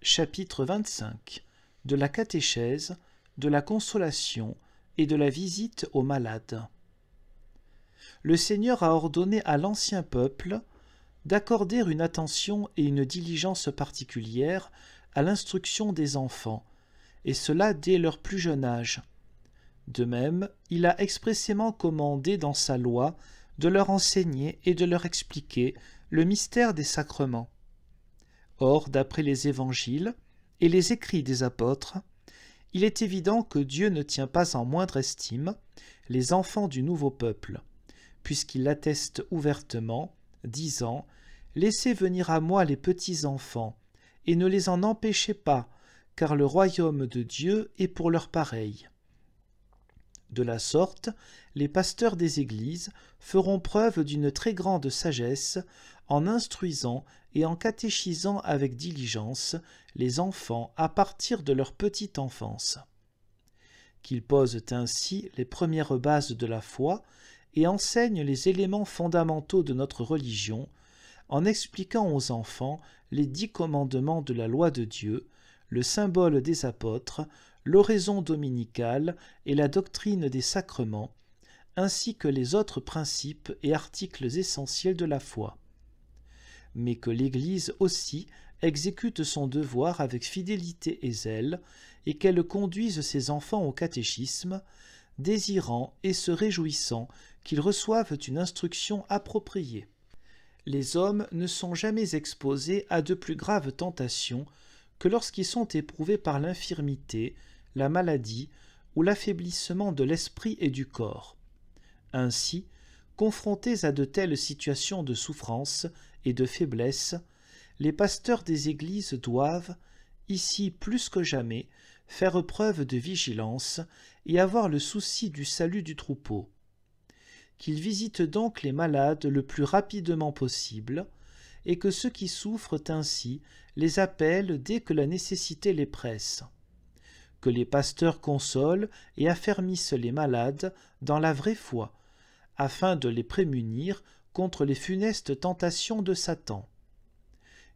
Chapitre 25. De la catéchèse, de la consolation et de la visite aux malades. Le Seigneur a ordonné à l'ancien peuple d'accorder une attention et une diligence particulière à l'instruction des enfants, et cela dès leur plus jeune âge. De même, il a expressément commandé dans sa loi de leur enseigner et de leur expliquer le mystère des sacrements. Or, d'après les évangiles et les écrits des apôtres, il est évident que Dieu ne tient pas en moindre estime les enfants du nouveau peuple, puisqu'il l'atteste ouvertement, disant « Laissez venir à moi les petits enfants, et ne les en empêchez pas, car le royaume de Dieu est pour leurs pareils. » De la sorte, les pasteurs des églises feront preuve d'une très grande sagesse en instruisant et en catéchisant avec diligence les enfants à partir de leur petite enfance. Qu'ils posent ainsi les premières bases de la foi et enseignent les éléments fondamentaux de notre religion, en expliquant aux enfants les 10 commandements de la loi de Dieu, le symbole des apôtres, l'oraison dominicale et la doctrine des sacrements, ainsi que les autres principes et articles essentiels de la foi. Mais que l'Église aussi exécute son devoir avec fidélité et zèle, et qu'elle conduise ses enfants au catéchisme, désirant et se réjouissant qu'ils reçoivent une instruction appropriée. Les hommes ne sont jamais exposés à de plus graves tentations que lorsqu'ils sont éprouvés par l'infirmité, la maladie ou l'affaiblissement de l'esprit et du corps. Ainsi, confrontés à de telles situations de souffrance et de faiblesse, les pasteurs des églises doivent, ici plus que jamais, faire preuve de vigilance et avoir le souci du salut du troupeau. Qu'ils visitent donc les malades le plus rapidement possible, et que ceux qui souffrent ainsi les appellent dès que la nécessité les presse. Que les pasteurs consolent et affermissent les malades dans la vraie foi, afin de les prémunir contre les funestes tentations de Satan.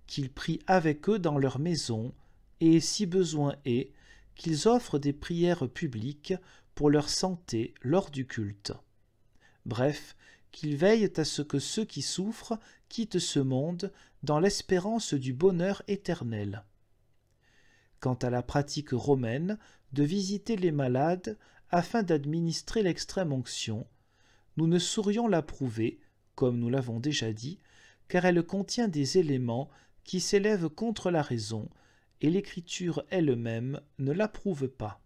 Qu'ils prient avec eux dans leur maison, et, si besoin est, qu'ils offrent des prières publiques pour leur santé lors du culte. Bref, qu'ils veillent à ce que ceux qui souffrent quittent ce monde dans l'espérance du bonheur éternel. Quant à la pratique romaine de visiter les malades afin d'administrer l'extrême-onction, nous ne saurions l'approuver, comme nous l'avons déjà dit, car elle contient des éléments qui s'élèvent contre la raison, et l'Écriture elle-même ne l'approuve pas.